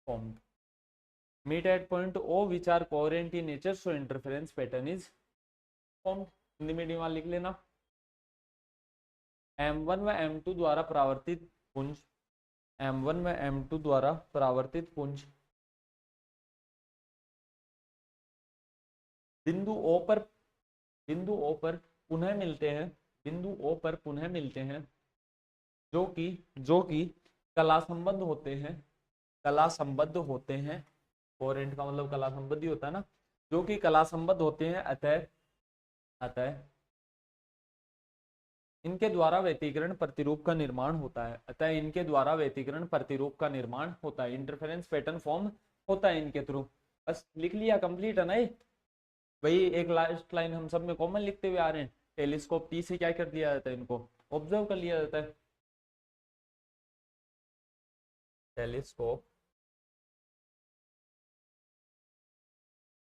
formed. Meet at point O which are coherent in nature so interference pattern is formed. Hindi medium वाला लिख लेना। M1 व M2 द्वारा परावर्तित पुंज बिंदु O पर पुनः मिलते हैं जो कि कला संबद्ध होते हैं। कोहेरेंट का मतलब कला संबद्ध ही होता है ना, जो कि कला संबद्ध होते हैं। अतः इनके द्वारा व्यतिकरण प्रतिरूप का निर्माण होता है। इंटरफेरेंस पैटर्न फॉर्म होता है इनके थ्रू। बस लिख लिया, कंप्लीट है ना ये भाई। एक लास्ट लाइन हम सब में कॉमन लिखते हुए आ रहे हैं। टेलीस्कोप टी से क्या कर दिया जाता है, इनको ऑब्जर्व कर लिया जाता है। Telescope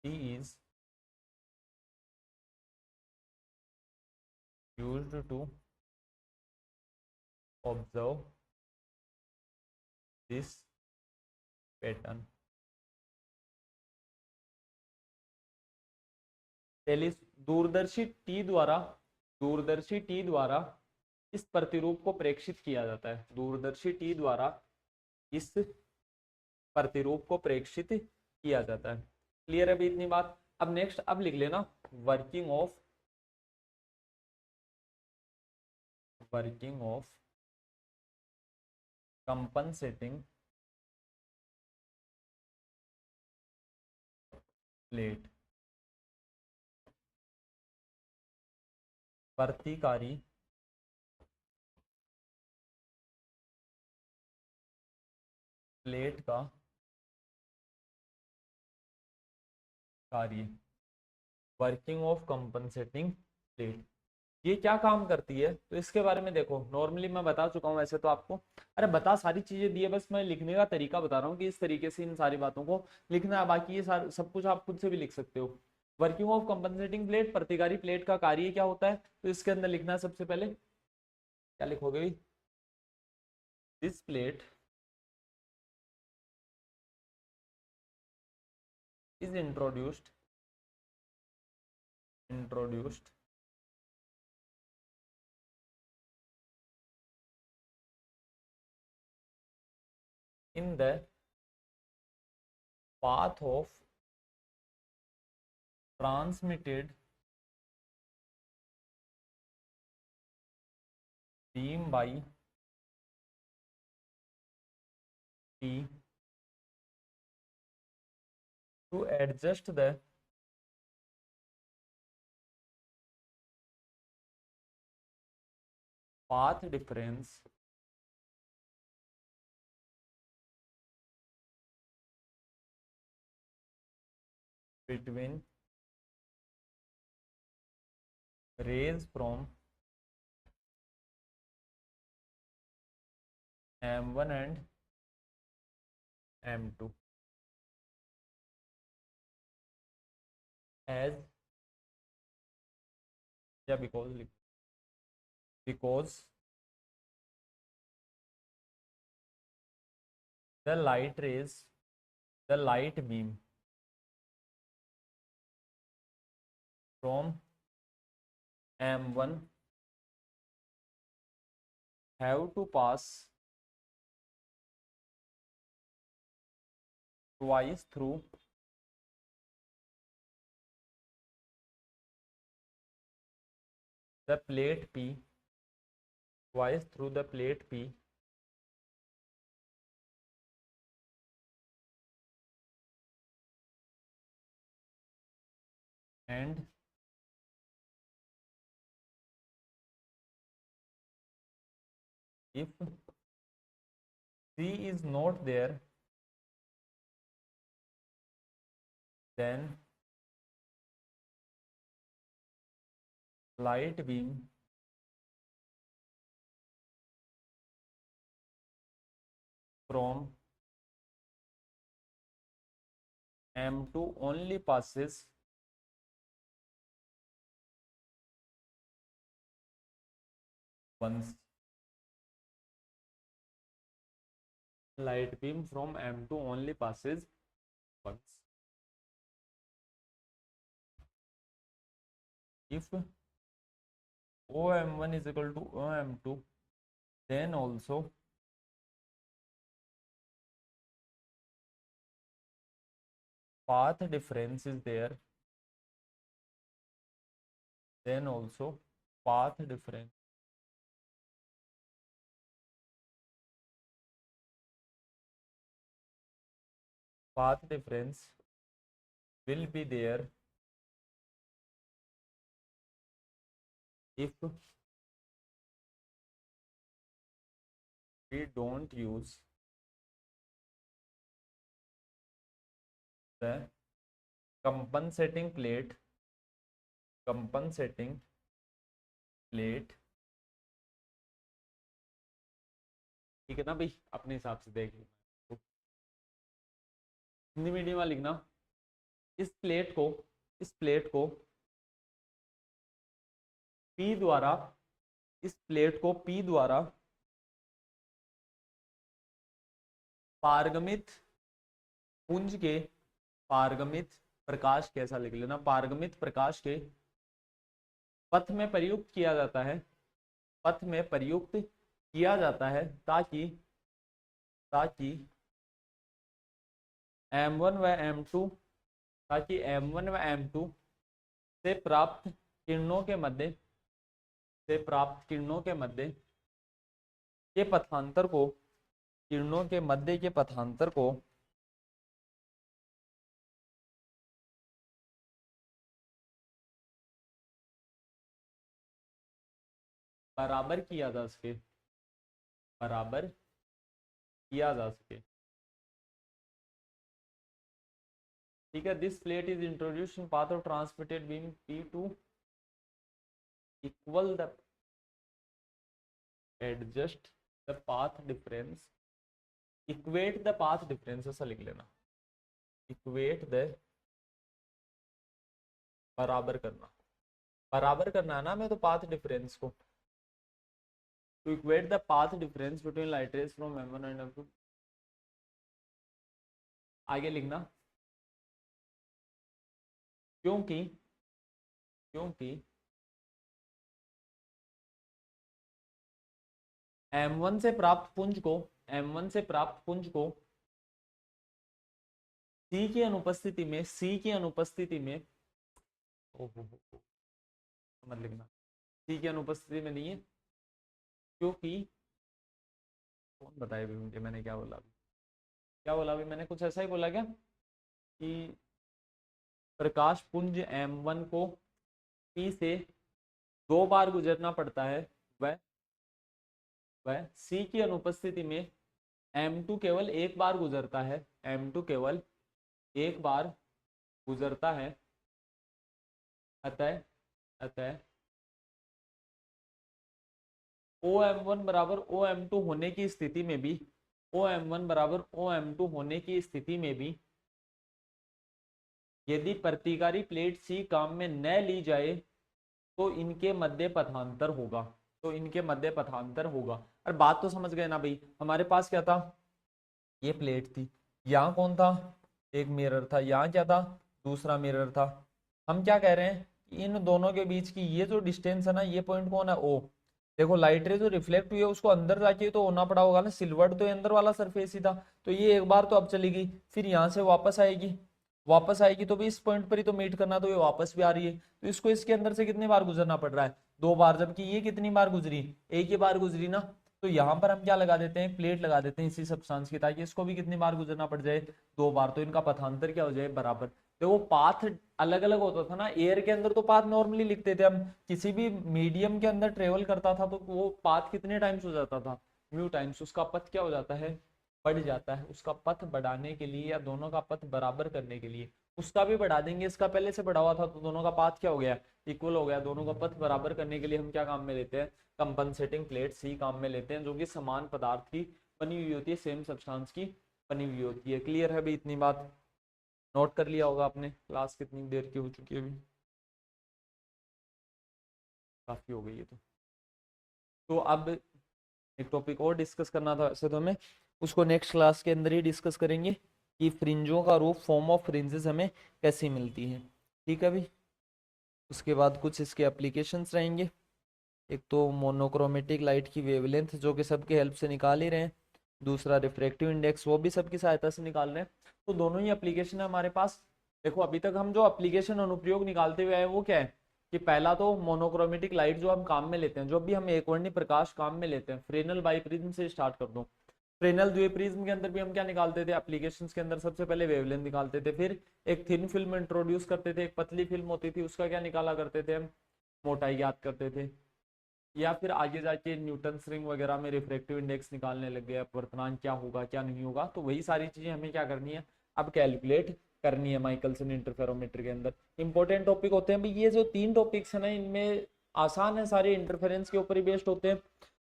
T is used to observe this pattern। दूरदर्शी टी द्वारा इस प्रतिरूप को प्रेक्षित किया जाता है। दूरदर्शी टी द्वारा इस प्रतिरूप को प्रेक्षित किया जाता है। क्लियर है अभी इतनी बात। अब नेक्स्ट अब लिख लेना वर्किंग ऑफ कंपनसेटिंग प्लेट। प्रतिकारी प्लेट का कार्य। वर्किंग ऑफ कंपनसेटिंग प्लेट ये क्या काम करती है, तो इसके बारे में देखो, नॉर्मली मैं बता चुका हूँ वैसे तो आपको। अरे बता सारी चीजें दी है, बस मैं लिखने का तरीका बता रहा हूँ कि इस तरीके से इन सारी बातों को लिखना है, बाकी ये सब कुछ आप खुद से भी लिख सकते हो। वर्किंग ऑफ कंपनसेटिंग प्लेट, प्रतिकारी प्लेट का कार्य क्या होता है, तो इसके अंदर लिखना है सबसे पहले, क्या लिखोगे, this plate is introduced in the path of transmitted beam by T to adjust the path difference between rays from M1 and M2 as, yeah, because the light rays, the light beam from M1 have to pass twice through the plate P, twice through the plate P and if C is not there, then light beam from M2 only passes once. Light beam from M2 only passes once. If OM1 is equal to OM2, then also path difference is there. Then also path difference will be there if we don't use the compensating plate ठीक है ना भाई, अपने हिसाब से देख लो, हिंदी मीडियम में लिखना। इस प्लेट को इस प्लेट को P द्वारा इस प्लेट को P द्वारा पारगमित पुंज के पारगमित प्रकाश के, ऐसा लिख लेना, पारगमित प्रकाश के पथ में प्रयुक्त किया जाता है, पथ में प्रयुक्त किया जाता है, ताकि ताकि M1 व M2 ताकि M1 व M2 से प्राप्त किरणों के मध्य के पथांतर को किरणों के मध्य के पथांतर को बराबर किया जा सके, बराबर किया जा सके। ठीक है, this plate is introduced in path of transmitted beam P2 equal the adjust the path difference, equate the path difference ऐसा लिख लेना, इक्वेट द, बराबर करना, बराबर करना है ना हमें तो पाथ डिफरेंस को, to equate the path difference between light rays from M1 and M2। आगे लिखना, क्योंकि क्योंकि M1 से प्राप्त पुंज को, M1 से प्राप्त पुंज को C की अनुपस्थिति में, C की अनुपस्थिति में, ओहो समझ लिखना, C की अनुपस्थिति में नहीं है, क्योंकि कौन बताए भी मुझे मैंने क्या बोला अभी, क्या बोला अभी मैंने, कुछ ऐसा ही बोला क्या कि प्रकाश पुंज M1 को P से 2 बार गुजरना पड़ता है, वह C की अनुपस्थिति में M2 केवल 1 बार गुजरता है, M2 केवल 1 बार गुजरता है। अतः अतः OM1 बराबर OM2 होने की स्थिति में भी, OM1 बराबर OM2 होने की स्थिति में भी यदि प्रतिकारी प्लेट C काम में न ली जाए तो इनके मध्य पथांतर होगा, तो इनके मध्य पथांतर होगा। और बात तो समझ गए ना भाई, हमारे पास क्या था, ये प्लेट थी, यहाँ कौन था, एक मिरर था, यहाँ क्या था, दूसरा मिरर था। हम क्या कह रहे हैं, इन दोनों के बीच की ये जो डिस्टेंस है ना, ये पॉइंट कौन है, ओ। देखो लाइट रे जो रिफ्लेक्ट हुई है उसको अंदर जाके तो होना पड़ा होगा ना, सिल्वर्ड तो अंदर वाला सरफेस ही था, तो ये एक बार तो अब चली गई, फिर यहाँ से वापस आएगी, वापस आएगी तो भी इस पॉइंट पर ही तो मीट करना, तो ये वापस भी आ रही है, तो इसको इसके अंदर से कितनी बार गुजरना पड़ रहा है, 2 बार, जबकि ये कितनी बार गुजरी, एक ही बार गुजरी ना। तो यहाँ पर हम क्या लगा देते हैं, प्लेट लगा देते हैं इसी सब्सटेंस की, ताकि इसको भी कितनी बार गुजरना पड़ जाए, 2 बार, तो इनका पथांतर क्या हो जाए, बराबर। देखो पाथ अलग अलग होता था ना, एयर के अंदर तो पाथ नॉर्मली लिखते थे हम, किसी भी मीडियम के अंदर ट्रेवल करता था तो वो पाथ कितने टाइम्स हो जाता था, म्यू टाइम्स, उसका पथ क्या हो जाता है, बढ़ जाता है। उसका पथ बढ़ाने के लिए या दोनों का पथ बराबर करने के लिए उसका भी बढ़ा देंगे, इसका पहले से बढ़ा हुआ था तो दोनों का पाथ क्या हो गया, इक्वल हो गया। दोनों का पथ बराबर करने के लिए हम क्या काम में लेते हैं, कंपनसेटिंग प्लेट सी काम में लेते हैं, जो कि समान पदार्थ की बनी हुई होती है, सेम सब्सटेंस की बनी हुई होती है। क्लियर है भाई, इतनी बात नोट कर लिया होगा आपने। क्लास कितनी देर की हो चुकी है अभी, काफी हो गई है तो अब एक टॉपिक और डिस्कस करना था वैसे तो हमें, उसको नेक्स्ट क्लास के अंदर ही डिस्कस करेंगे कि फ्रिंजों का रूप, फॉर्म ऑफ फ्रिंजेस हमें कैसी मिलती है। ठीक है भाई, उसके बाद कुछ इसके एप्लीकेशंस रहेंगे, एक तो मोनोक्रोमेटिक लाइट की वेवलेंथ जो कि सबके हेल्प से निकाल ही रहे हैं, दूसरा रिफ्रैक्टिव इंडेक्स वो भी सबकी सहायता से निकाल रहे हैं, तो दोनों ही एप्लीकेशन है हमारे पास। देखो अभी तक हम जो एप्लीकेशन अनुप्रयोग निकालते हुए आए वो क्या है कि पहला तो मोनोक्रोमेटिक लाइट जो हम काम में लेते हैं, जो भी हम एकवर्णी प्रकाश काम में लेते हैं, फ्रेनल बाइप्रिज्म से स्टार्ट कर दो। फ्रेनल द्विप्रिज्म के अंदर भी हम क्या निकालते थे, एप्लीकेशंस के अंदर सबसे पहले वेवलेंथ निकालते थे, फिर एक थिन फिल्म इंट्रोड्यूस करते थे, एक पतली फिल्म होती थी उसका क्या निकाला करते थे हम, मोटाई याद करते थे, या फिर आगे जाके न्यूटन रिंग वगैरह में रिफ्रैक्टिव इंडेक्स निकालने लग गए, अपवर्तनांक क्या होगा क्या नहीं होगा, तो वही सारी चीजें हमें क्या करनी है, अब कैलकुलेट करनी है माइकलसन इंटरफेरोमीटर के अंदर। इंपॉर्टेंट टॉपिक होते हैं भाई ये जो 3 टॉपिक्स है ना, इनमें आसान है, सारे इंटरफेरेंस के ऊपर ही बेस्ड होते हैं।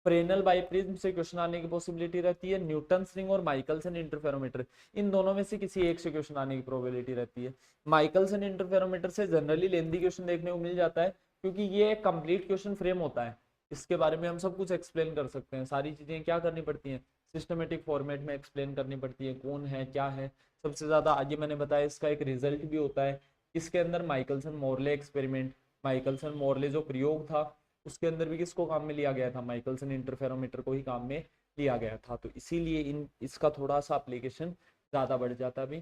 फ्रेनल बाइप्रिज्म से क्वेश्चन आने की पॉसिबिलिटी रहती है, न्यूटन रिंग और माइकलसन इंटरफेरोमीटर, इन दोनों में से किसी एक से क्वेश्चन आने की प्रोबेबिलिटी रहती है। माइकलसन इंटरफेरोमीटर से जनरली लेंथी क्वेश्चन देखने को मिल जाता है, क्योंकि ये एक कंप्लीट क्वेश्चन फ्रेम होता है, इसके बारे में हम सब कुछ एक्सप्लेन कर सकते हैं, सारी चीजें क्या करनी पड़ती हैं, सिस्टमेटिक फॉर्मेट में एक्सप्लेन करनी पड़ती है, कौन है क्या है। सबसे ज्यादा आगे मैंने बताया इसका एक रिजल्ट भी होता है, इसके अंदर Michelson Morley experiment, Michelson Morley जो प्रयोग था उसके अंदर भी किसको काम में लिया गया था, माइकलसन इंटरफेरोमीटर को ही काम में लिया गया था, तो इसीलिए इन इसका थोड़ा सा एप्लीकेशन ज्यादा बढ़ जाता भी।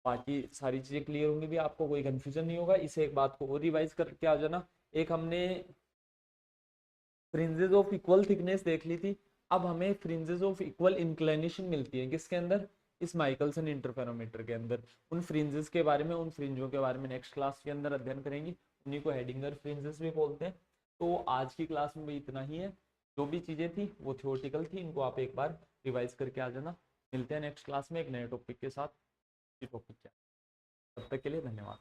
बाकी सारी चीजें क्लियर होंगी भी, आपको कोई कंफ्यूजन नहीं होगा। इसे एक बात को और रिवाइज करके आ जाना, एक हमने फ्रिंजेस ऑफ इक्वल थिकनेस देख ली थी, अब हमें फ्रिंजेस ऑफ इक्वल इंक्लिनेशन मिलती है किसके अंदर, इस माइकलसन इंटरफेरोमीटर के अंदर। उन फ्रिंजेस के बारे में, उन फ्रिंजों के बारे में नेक्स्ट क्लास के अंदर अध्ययन करेंगे, उन्हीं को हेडिंगर फ्रिंजेस भी बोलते हैं। तो आज की क्लास में भी इतना ही है, जो भी चीजें थी वो थियोरटिकल थी, इनको आप एक बार रिवाइज करके आ जाना। मिलते हैं नेक्स्ट क्लास में एक नए टॉपिक के साथ, टॉपिक क्या, तब तक के लिए धन्यवाद।